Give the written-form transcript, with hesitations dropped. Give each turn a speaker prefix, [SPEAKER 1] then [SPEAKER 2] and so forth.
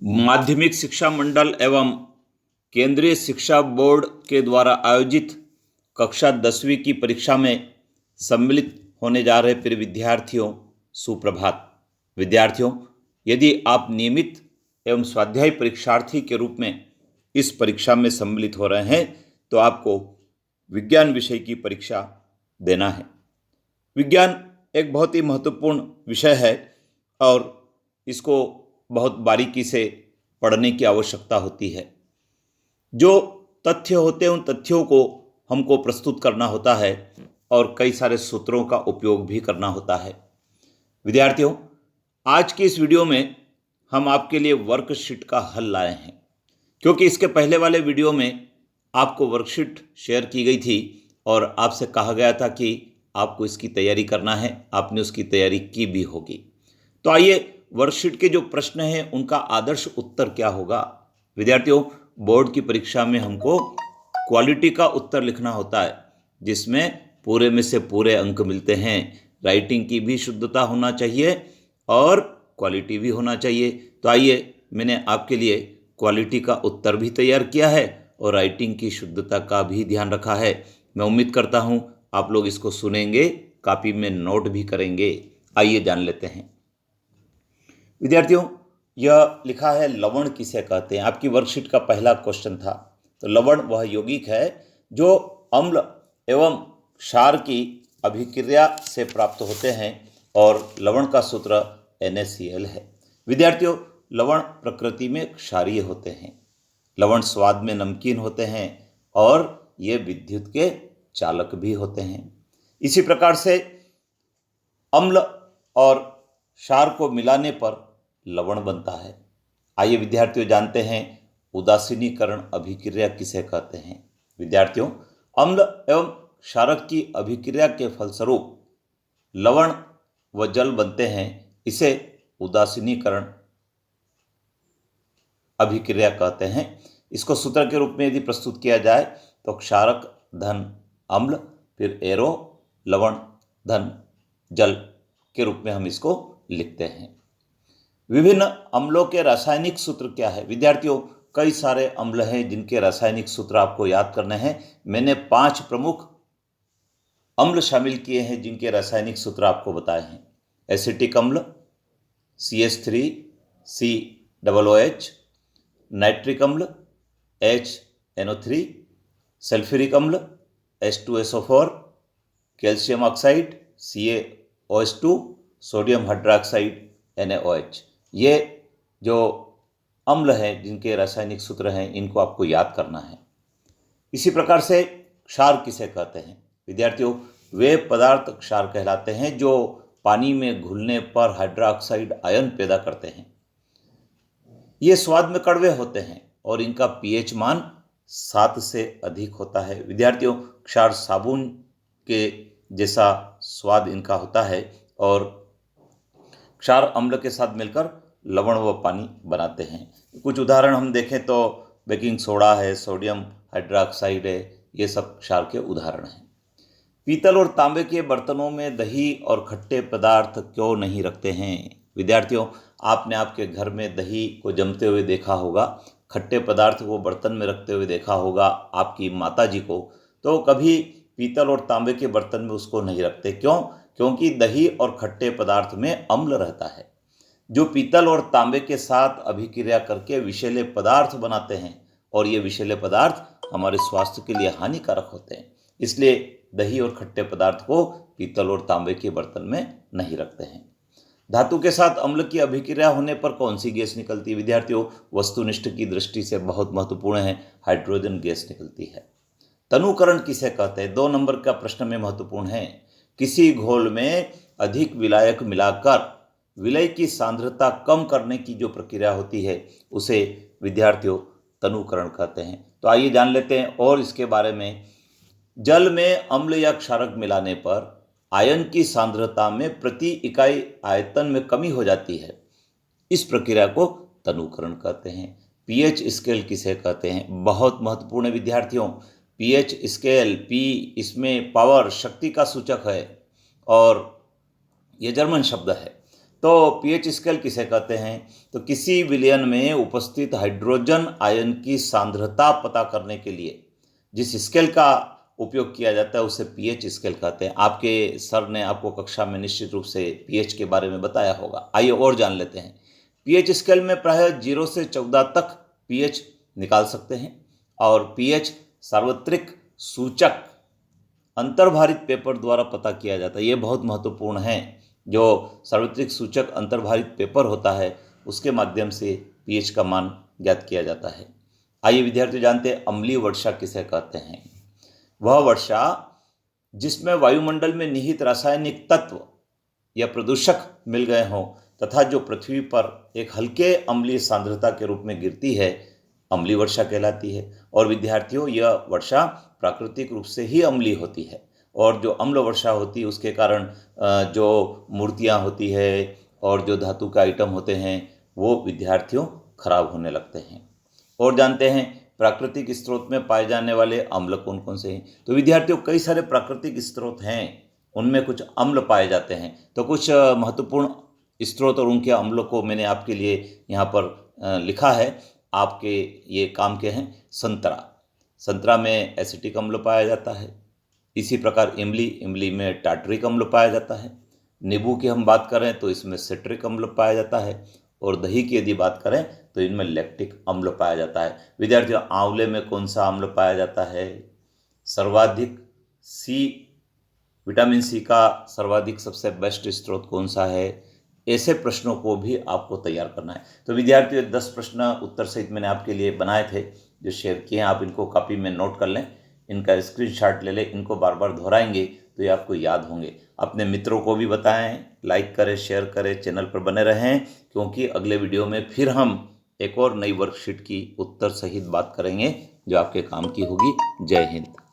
[SPEAKER 1] माध्यमिक शिक्षा मंडल एवं केंद्रीय शिक्षा बोर्ड के द्वारा आयोजित कक्षा 10वीं की परीक्षा में सम्मिलित होने जा रहे प्रिय विद्यार्थियों, सुप्रभात। विद्यार्थियों, यदि आप नियमित एवं स्वाध्यायी परीक्षार्थी के रूप में इस परीक्षा में सम्मिलित हो रहे हैं तो आपको विज्ञान विषय की परीक्षा देना है। विज्ञान एक बहुत ही महत्वपूर्ण विषय है और इसको बहुत बारीकी से पढ़ने की आवश्यकता होती है। जो तथ्य होते हैं उन तथ्यों को हमको प्रस्तुत करना होता है और कई सारे सूत्रों का उपयोग भी करना होता है। विद्यार्थियों, आज की इस वीडियो में हम आपके लिए वर्कशीट का हल लाए हैं, क्योंकि इसके पहले वाले वीडियो में आपको वर्कशीट शेयर की गई थी और आपसे कहा गया था कि आपको इसकी तैयारी करना है। आपने उसकी तैयारी की भी होगी। तो आइए, वर्कशीट के जो प्रश्न हैं उनका आदर्श उत्तर क्या होगा। विद्यार्थियों, बोर्ड की परीक्षा में हमको क्वालिटी का उत्तर लिखना होता है, जिसमें पूरे में से पूरे अंक मिलते हैं। राइटिंग की भी शुद्धता होना चाहिए और क्वालिटी भी होना चाहिए। तो आइए, मैंने आपके लिए क्वालिटी का उत्तर भी तैयार किया है और राइटिंग की शुद्धता का भी ध्यान रखा है। मैं उम्मीद करता हूँ आप लोग इसको सुनेंगे, कॉपी में नोट भी करेंगे। आइए जान लेते हैं। विद्यार्थियों, यह लिखा है लवण किसे कहते हैं। आपकी वर्कशीट का पहला क्वेश्चन था। तो लवण वह यौगिक है जो अम्ल एवं क्षार की अभिक्रिया से प्राप्त होते हैं और लवण का सूत्र NaCl है। विद्यार्थियों, लवण प्रकृति में क्षारीय होते हैं। लवण स्वाद में नमकीन होते हैं और ये विद्युत के चालक भी होते हैं। इसी प्रकार से अम्ल और क्षार को मिलाने पर लवण बनता है। आइए विद्यार्थियों जानते हैं उदासीनीकरण अभिक्रिया किसे कहते हैं। विद्यार्थियों, अम्ल एवं क्षारक की अभिक्रिया के फलस्वरूप लवण व जल बनते हैं। इसे उदासीनीकरण अभिक्रिया कहते हैं। इसको सूत्र के रूप में यदि प्रस्तुत किया जाए तो क्षारक धन अम्ल, फिर एरो लवण धन जल के रूप में हम इसको लिखते हैं। विभिन्न अम्लों के रासायनिक सूत्र क्या है। विद्यार्थियों, कई सारे अम्ल हैं जिनके रासायनिक सूत्र आपको याद करने हैं। मैंने 5 प्रमुख अम्ल शामिल किए हैं जिनके रासायनिक सूत्र आपको बताए हैं। एसिटिक अम्ल CH3COOH, नाइट्रिक अम्ल HNO3, सल्फ्यूरिक अम्ल H2SO4, calcium oxide CaOH2, sodium hydroxide NaOH। ये जो अम्ल हैं जिनके रासायनिक सूत्र हैं इनको आपको याद करना है। इसी प्रकार से क्षार किसे कहते हैं। विद्यार्थियों, वे पदार्थ क्षार कहलाते हैं जो पानी में घुलने पर हाइड्रोक्साइड आयन पैदा करते हैं। ये स्वाद में कड़वे होते हैं और इनका pH मान 7 से अधिक होता है। विद्यार्थियों, क्षार साबुन के जैसा स्वाद इनका होता है और क्षार अम्ल के साथ मिलकर लवण व पानी बनाते हैं। कुछ उदाहरण हम देखें तो बेकिंग सोडा है, सोडियम हाइड्रोक्साइड है, ये सब क्षार के उदाहरण हैं। पीतल और तांबे के बर्तनों में दही और खट्टे पदार्थ क्यों नहीं रखते हैं। विद्यार्थियों, आपने आपके घर में दही को जमते हुए देखा होगा, खट्टे पदार्थ को बर्तन में रखते हुए देखा होगा आपकी माता जी को। तो कभी पीतल और तांबे के बर्तन में उसको नहीं रखते। क्यों? क्योंकि दही और खट्टे पदार्थ में अम्ल रहता है जो पीतल और तांबे के साथ अभिक्रिया करके विषैले पदार्थ बनाते हैं और ये विषैले पदार्थ हमारे स्वास्थ्य के लिए हानिकारक होते हैं। इसलिए दही और खट्टे पदार्थ को पीतल और तांबे के बर्तन में नहीं रखते हैं। धातु के साथ अम्ल की अभिक्रिया होने पर कौन सी गैस निकलती है। विद्यार्थियों, वस्तुनिष्ठ की दृष्टि से बहुत महत्वपूर्ण है, हाइड्रोजन गैस निकलती है। तनुकरण किसे कहते हैं। 2 नंबर का प्रश्न में महत्वपूर्ण है। किसी घोल में अधिक विलायक मिलाकर विलय की सांद्रता कम करने की जो प्रक्रिया होती है उसे विद्यार्थियों तनुकरण कहते हैं। तो आइए जान लेते हैं और इसके बारे में। जल में अम्ल या क्षारक मिलाने पर आयन की सांद्रता में प्रति इकाई आयतन में कमी हो जाती है। इस प्रक्रिया को तनुकरण कहते हैं। pH स्केल किसे कहते हैं। बहुत महत्वपूर्ण विद्यार्थियों, pH स्केल, P इसमें पावर शक्ति का सूचक है और यह जर्मन शब्द है। तो पीएच स्केल किसे कहते हैं? तो किसी विलयन में उपस्थित हाइड्रोजन आयन की सांद्रता पता करने के लिए जिस स्केल का उपयोग किया जाता है उसे पीएच स्केल कहते हैं। आपके सर ने आपको कक्षा में निश्चित रूप से पीएच के बारे में बताया होगा। आइए और जान लेते हैं। पीएच स्केल में प्रायः 0 से 14 तक पीएच निकाल सकते हैं और पीएच सार्वत्रिक सूचक अंतर्भारित पेपर द्वारा पता किया जाता है। ये बहुत महत्वपूर्ण है। जो सार्वत्रिक सूचक अंतर्भारित पेपर होता है उसके माध्यम से पीएच का मान ज्ञात किया जाता है। आइए विद्यार्थी जानते हैं अम्लीय वर्षा किसे कहते हैं। वह वर्षा जिसमें वायुमंडल में निहित रासायनिक तत्व या प्रदूषक मिल गए हों तथा जो पृथ्वी पर एक हल्के अम्लीय सांद्रता के रूप में गिरती है, अम्लीय वर्षा कहलाती है। और विद्यार्थियों, यह वर्षा प्राकृतिक रूप से ही अम्लीय होती है और जो अम्ल वर्षा होती है उसके कारण जो मूर्तियाँ होती है और जो धातु के आइटम होते हैं वो विद्यार्थियों खराब होने लगते हैं। और जानते हैं प्राकृतिक स्रोत में पाए जाने वाले अम्ल कौन कौन से हैं। तो विद्यार्थियों, कई सारे प्राकृतिक स्रोत हैं, उनमें कुछ अम्ल पाए जाते हैं। तो कुछ महत्वपूर्ण स्रोत और उनके अम्लों को मैंने आपके लिए यहाँ पर लिखा है, आपके ये काम के हैं। संतरा में एसिटिक अम्ल पाया जाता है। इसी प्रकार इमली में टार्टरिक अम्ल पाया जाता है। नींबू की हम बात करें तो इसमें सिट्रिक अम्ल पाया जाता है और दही की यदि बात करें तो इनमें लैक्टिक अम्ल पाया जाता है। विद्यार्थियों, आंवले में कौन सा अम्ल पाया जाता है? सर्वाधिक विटामिन सी का सर्वाधिक सबसे बेस्ट स्रोत कौन सा है? ऐसे प्रश्नों को भी आपको तैयार करना है। तो विद्यार्थियों, 10 प्रश्न उत्तर सहित मैंने आपके लिए बनाए थे जो शेयर किए हैं। आप इनको कॉपी में नोट कर लें, इनका स्क्रीनशॉट ले लें, इनको बार बार दोहराएंगे तो ये आपको याद होंगे। अपने मित्रों को भी बताएं, लाइक करें, शेयर करें, चैनल पर बने रहें, क्योंकि अगले वीडियो में फिर हम एक और नई वर्कशीट की उत्तर सहित बात करेंगे जो आपके काम की होगी। जय हिंद।